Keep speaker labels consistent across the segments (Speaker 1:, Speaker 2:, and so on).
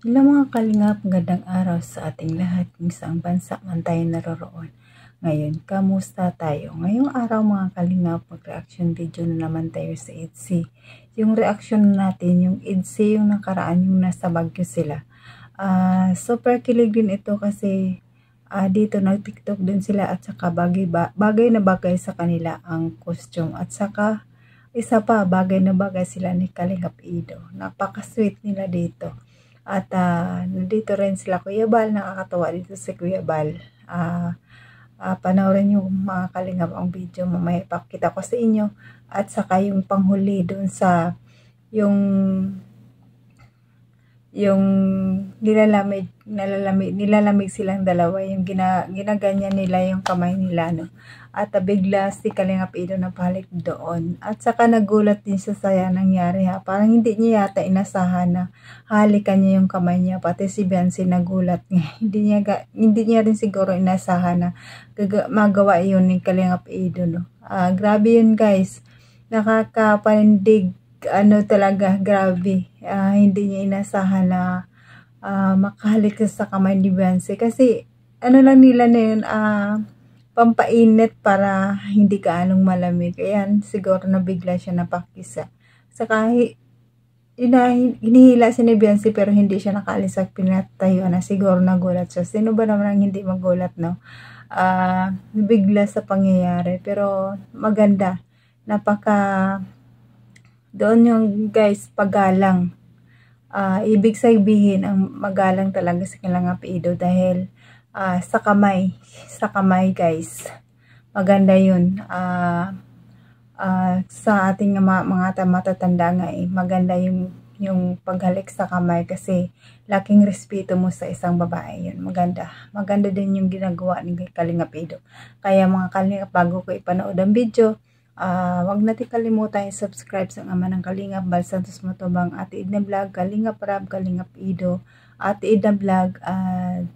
Speaker 1: Hello mga kalingap, magandang araw sa ating lahat kung saang bansa man tayo naroroon. Ngayon, kamusta tayo? Ngayong araw mga kalingap, mag-reaction video na naman tayo sa ITZY. Yung reaction natin, yung ITZY, yung nakaraan, yung nasa Baguio sila. Super kilig din ito kasi dito nag-TikTok din sila at saka bagay na bagay sa kanila ang costume. At saka isa pa, bagay na bagay sila ni Kalingap Ido. Napaka-sweet nila dito. At nandito rin sila Kuya Bal, nakakatawa dito si Kuya Bal. Panoorin nyo mga kalingap ang video, mamaya ipakita ko sa inyo. At saka yung panghuli doon sa yung nilalamig silang dalawa, yung ginaganyan nila yung kamay nila, no? At bigla si Kalingap Ido napalik doon. At saka nagulat din siya sa nangyari, ha. Parang hindi niya yata inasahan na halikan niya yung kamay niya. Pati si Biancy nagulat niya. hindi niya rin siguro inasahan na magawa yun ni Kalingap Ido, no? Grabe yun guys. Nakakapanindig. Talaga, grabe. Hindi niya inasahan na makahalik sa kamay ni Biancy. Kasi, lang nila na yun, pampainit para hindi anong malamig. Ayan, siguro nabigla siya napakisa. Saka, hinihila si ni Biancy pero hindi siya nakaalis sa pinatayo na. Siguro nagulat siya. Sino ba naman ang hindi magulat, no? Nabigla sa pangyayari. Pero, maganda. Doon yung guys, paggalang. Ibig sabihin, ang magalang talaga sa Kalingap Ido dahil sa kamay guys. Maganda yun. Sa ating mga matatanda nga maganda yung paghalik sa kamay kasi laking respeto mo sa isang babae yun. Maganda din yung ginagawa ni Kalingap Ido. Kaya mga kalingap, bago ko ipanood ang video, wag natin kalimutan i-subscribe sa Ama ng Kalingap, Bal Santos Matubang, Ate Edna Vlog, Kalingap Rab, Kalingap Ido, Ate Edna Vlog,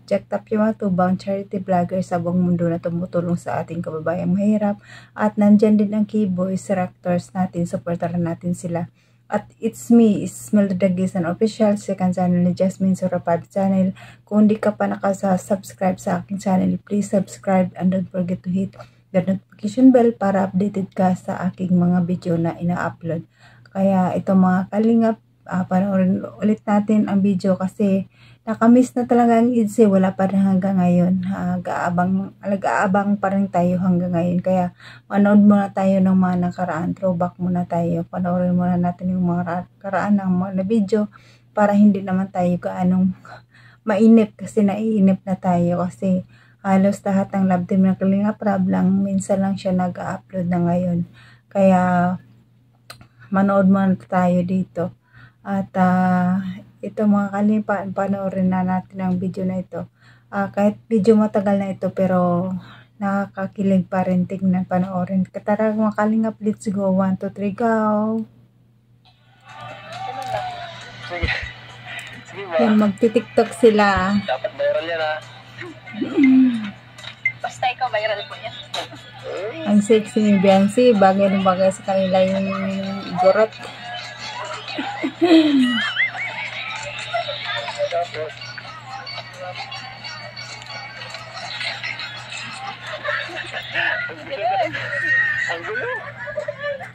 Speaker 1: Jack Tapio Matubang, charity vlogger sa buong mundo na tumutulong sa ating kababayang mahirap. At nandyan din ang Keyboys, Rectors natin, supportaran natin sila. At it's me, Ismael Dagisan Official, second channel ni Jasmine Surapad channel. Kung hindi ka pa nakasubscribe sa aking channel, please subscribe and don't forget to hit the notification bell para updated ka sa aking mga video na ina-upload. Kaya ito mga kalingap, panoorin ulit natin ang video kasi nakamiss na talaga ang ITZY. Wala pa rin hanggang ngayon. Nag-aabang pa rin tayo hanggang ngayon. Kaya manood muna tayo ng mga nakaraan. Throwback muna tayo. Panoorin muna natin yung mga nakaraan ng mga video para hindi naman tayo gaanong mainip kasi naiinip na tayo kasi halos lahat ng love team ng Kalingap Rab lang, minsan lang siya nag-upload na ngayon. Kaya, manood muna tayo dito. At, ito mga kalingap, panoorin na natin ang video na ito. Kahit video matagal na ito, pero nakakakilig pa rin, tignan, panoorin. Tara mga kalingap, let's go. 1, 2, 3, go! Sige. Sige ba? Yan, magti-tiktok sila. Dapat viral yan, ha?
Speaker 2: Basta ikaw, viral po yan.
Speaker 1: Ang sexy ni Biancy, bagay ng bagay sa kanila yung gorot.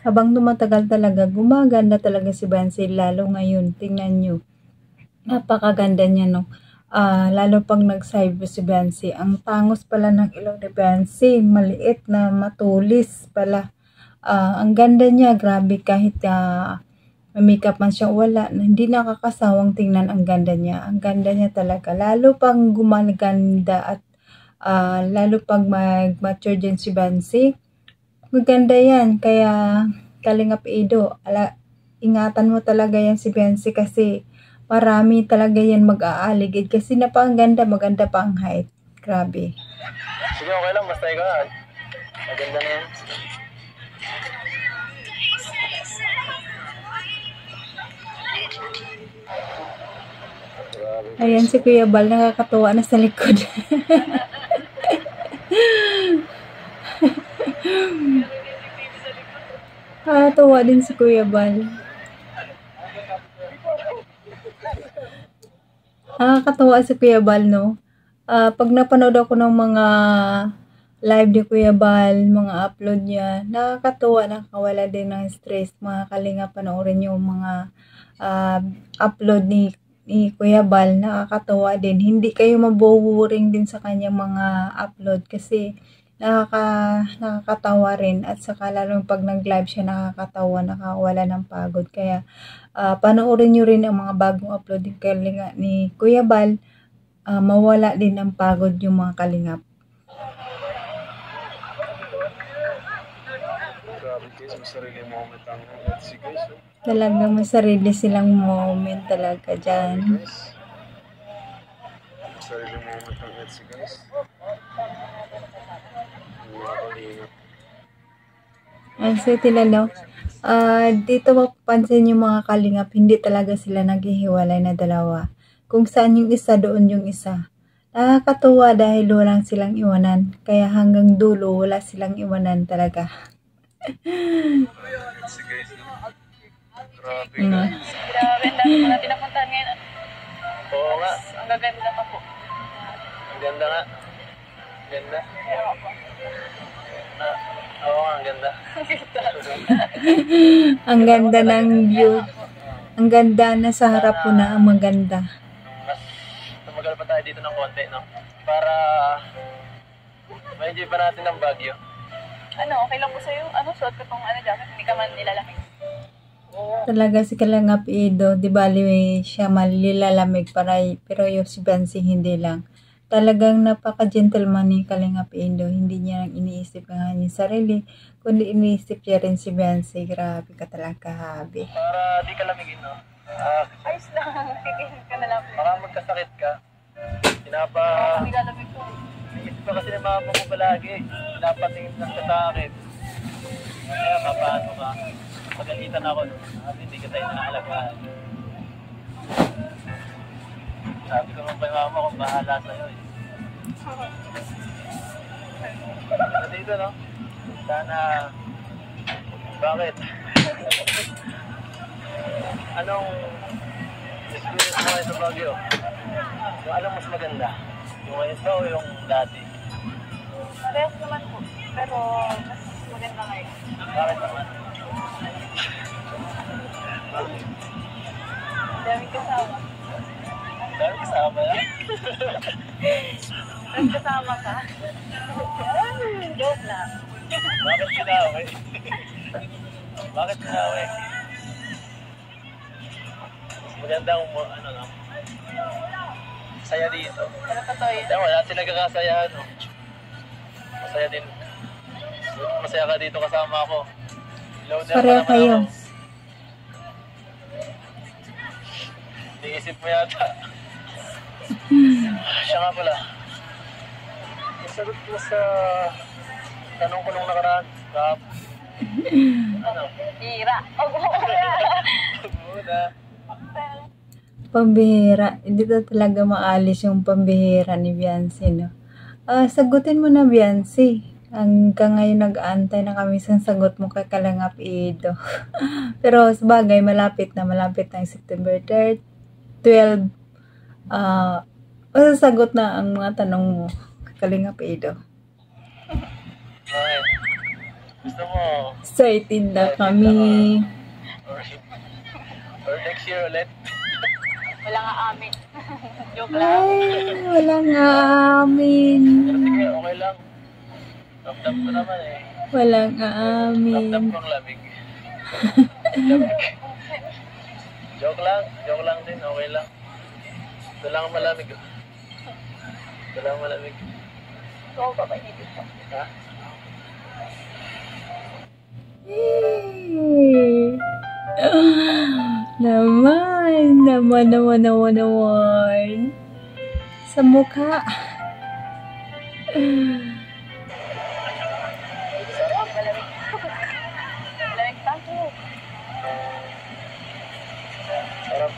Speaker 1: Habang tumatagal talaga, gumaganda talaga si Biancy, lalo ngayon. Tingnan nyo, napakaganda niya, no? Lalo pag nag-cyber si Biancy, ang tangos pala ng ilong ni Biancy, maliit na matulis pala. Ang ganda niya, grabe, kahit may makeup man siya wala, hindi nakakasawang tingnan. Ang ganda niya talaga, lalo pang gumaganda at lalo pag mag-mature din si Biancy, maganda yan. Kaya Kalingap Ido, ingatan mo talaga yan si Biancy kasi marami talaga yan mag-aaligid kasi napakaganda, maganda pa ang height. Grabe.
Speaker 3: Sige, okay lang, basta ikaw. Maganda na yan.
Speaker 1: Ayan si Kuya Bal, nakakatuwa na sa likod. Tuwa din si Kuya Bal. Nakakatawa si Kuya Bal, no? Pag napanood ako ng mga live ni Kuya Bal, mga upload niya, nakakatuwa, nakakawala din ng stress. Mga kalinga, panoorin yung mga upload ni Kuya Bal, nakakatuwa din. Hindi kayo maboboring din sa kanyang mga upload kasi nakakatawa rin, at saka lalo pag nag-live siya, nakakatawa, nakakawala ng pagod. Kaya panoorin nyo rin ang mga bagong upload ni Kuya Bal, mawala din ng pagod yung mga kalingap.
Speaker 3: Grabe guys, may sarili moment ang Etsy guys.
Speaker 1: Talagang may sarili silang moment talaga dyan.
Speaker 3: Guys, may sarili moment ang Etsy guys.
Speaker 1: Ang sweet nila, no? Dito mapapansin yung mga kalingap, hindi talaga sila naghihiwalay na dalawa. Kung saan yung isa, doon yung isa. Nakakatuwa dahil walang silang iwanan. Kaya hanggang dulo, wala silang iwanan talaga.
Speaker 3: Etsy guys, grabe guys.
Speaker 2: Grabe, ang dami ko na pinapuntahan ngayon.
Speaker 3: Oo nga,
Speaker 2: Ang gaganda pa po.
Speaker 3: ang ganda nga. Ganda. Oo nga, ang ganda.
Speaker 1: Ang ganda ng view. Ang ganda na sa harap ko na ang maganda.
Speaker 3: Mas tumagal pa tayo dito ng konti, no? Para ma-enjoy pa natin ang Baguio.
Speaker 2: Ano, okay lang po sa'yo? Ano, suot ko tong jacket, hindi ka man nilalaki.
Speaker 1: Talaga si Kalingap Ido, di bali siya malilalamig pero yung si Bansi hindi lang. Talagang napaka-gentleman ni Kalingap Ido, hindi niya lang iniisip ang kanyang sarili, kundi iniisip niya rin si Bansi. Grabe ka talaga, habi.
Speaker 3: Para di ka lamigin, no?
Speaker 2: Ayos lang, nakikinig ka na lang.
Speaker 3: Baka magkasakit ka.
Speaker 2: Kami galamig po.
Speaker 3: Iisip ka kasi ng mama mo palagi. Pinapatingin lang ka sa akin. Kaya mapaano ka. Pagalitan ako, no? Sabi, hindi ka tayo naalagaan. Sabi ko lang kay mama kung bahala sa'yo, eh. Ano dito, no? Sana... Bakit? Anong experience mo ngayon sa Baguio? Yung anong mas maganda? Yung ngayon ba o yung dati?
Speaker 2: Parehas naman po, pero mas maganda ngayon.
Speaker 3: Bakit naman?
Speaker 2: Ang daming kasama.
Speaker 3: Dahil kasama yan?
Speaker 2: Mas kasama ka? Joke lang.
Speaker 3: Bakit sinawi? Bakit sinawi? Magandang ano lang. Saya dito.
Speaker 2: Pero totoo yun.
Speaker 3: Kaya wala sila kakasayahan, no? Masaya din. Masaya ka dito kasama ako. Loader
Speaker 1: Pareho
Speaker 3: pa naman
Speaker 1: kayo.
Speaker 3: ako. Iisip mo yata. Siya nga pala. Sagot mo sa tanong ko nung nakaraan. Ano?
Speaker 2: Ira.
Speaker 3: Muna.
Speaker 1: Pambihira. Hindi na talaga maalis yung pambihira ni Biancy, no? Sagutin mo na, Biancy. Hanggang ngayon nag-aantay na kami sa sagot mo kay Kalingap Ido. Pero sabagay, malapit na September 3rd, 12. Masasagot na ang mga tanong mo kay Kalingap Ido.
Speaker 3: Bakit? Gusto mo?
Speaker 1: Excited na kami.
Speaker 3: Or next year ulit?
Speaker 2: Wala nga amin. Joke lang.
Speaker 1: Ay, wala nga amin.
Speaker 3: Pero sige, okay lang. Ramdam ko naman eh.
Speaker 1: Wala nga amin.
Speaker 3: Ramdam ko ang lamig. Lamig. Joke lang din, okay lang. Ito lang ang malamig. Ito lang ang malamig.
Speaker 2: So, papainipin ko.
Speaker 3: Ha?
Speaker 1: Naman. Sa mukha.
Speaker 2: Sarap, malamig. Malamig pa po.
Speaker 3: Sarap.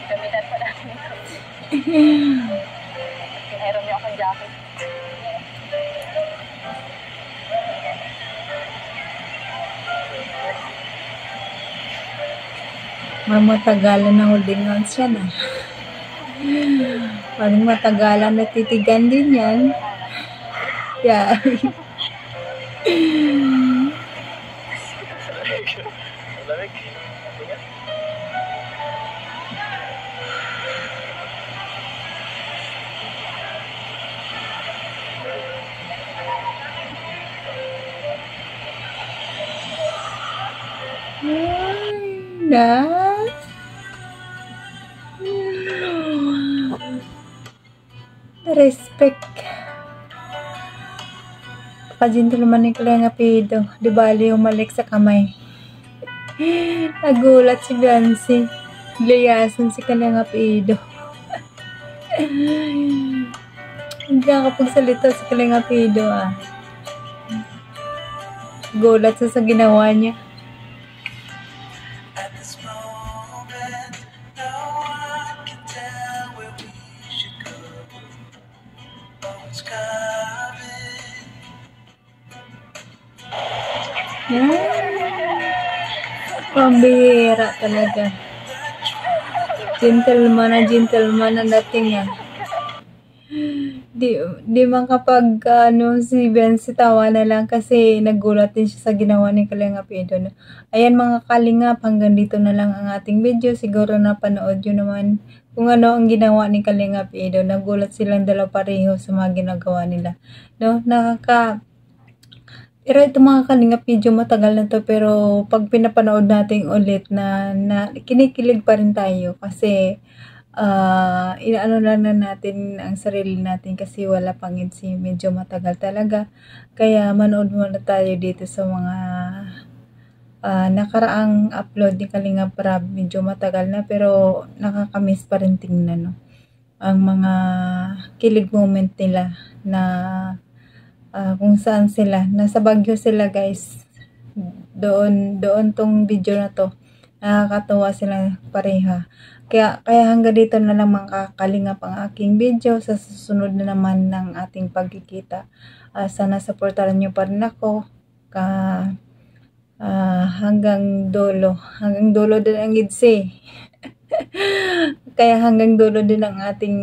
Speaker 2: Gamitan pa namin. Pinairam niyo akong jacket.
Speaker 1: Matagalan na holding hands yan ah. Parang matagalan na titigan din yan. Yeah.
Speaker 3: Malamig.
Speaker 1: Na. Respect. Pagka-gentleman ni Kalinga Pido. Di bali umalik sa kamay. Nagulat si Biancy. Layasan si Kalinga Pido. Hindi nakapagsalita si Kalinga Pido ah. Gulat sa ginawa niya. Pambihira talaga. Gentleman ang dating yan. Di man kapag si Biancy tawa na lang kasi nagulat din siya sa ginawa ni Kalinga Pido. No? Ayan mga kalingap, hanggang dito na lang ang ating video. Siguro napanood yun naman kung ano ang ginawa ni Kalinga Pido. Nagulat silang dalawa pareho sa mga ginagawa nila. No? Pero ito mga Kalingap, medyo matagal na to, pero pag pinapanood natin ulit na kinikilig pa rin tayo kasi inaano lang na natin ang sarili natin kasi wala pang si medyo matagal talaga. Kaya manood muna tayo dito sa mga nakaraang upload ni Kalingap Rab. Medyo matagal na pero nakakamiss pa rin tingnan, no? Ang mga kilig moment nila na kung saan sila. Nasa Baguio sila guys. Doon tong video na to. Nakakatawa sila pareha. Kaya hanggang dito na lang mga Kalingap ang aking video. Sa susunod na naman ng ating pagkikita. Sana supportaran nyo pa rin ako. Hanggang dulo. Hanggang dulo din ang gidsi. Kaya hanggang dulo din ang ating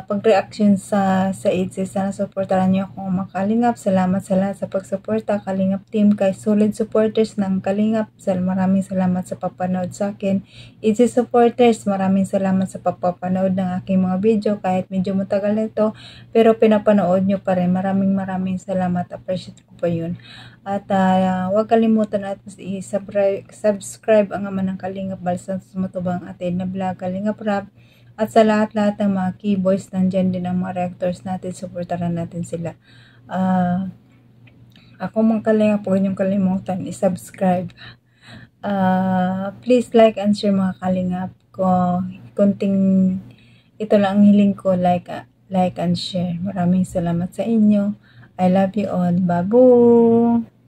Speaker 1: pag-reaction sa ITZY. Sana supportaran niyo ako mga Kalingap. Salamat sa lahat sa pagsuporta. Kalingap team, kay solid supporters ng Kalingap. Maraming salamat sa papanood sa akin. ITZY supporters, maraming salamat sa papapanood ng aking mga video. Kahit medyo matagal na ito, pero pinapanood nyo pa rin. Maraming salamat. Appreciate ko pa yun. At huwag kalimutan at i-subscribe ang ama ng Kalingap Balsan sa matubang atin na vlog Kalingap Rab. At sa lahat-lahat ng mga keyboys, nandyan din ang mga reactors natin, supportaran natin sila. Ako mga Kalingap, huwag niyong kalimutan, i-subscribe. Please like and share mga Kalingap ko. Kunting, ito lang ang hiling ko, like and share. Maraming salamat sa inyo. I love you all. Babu!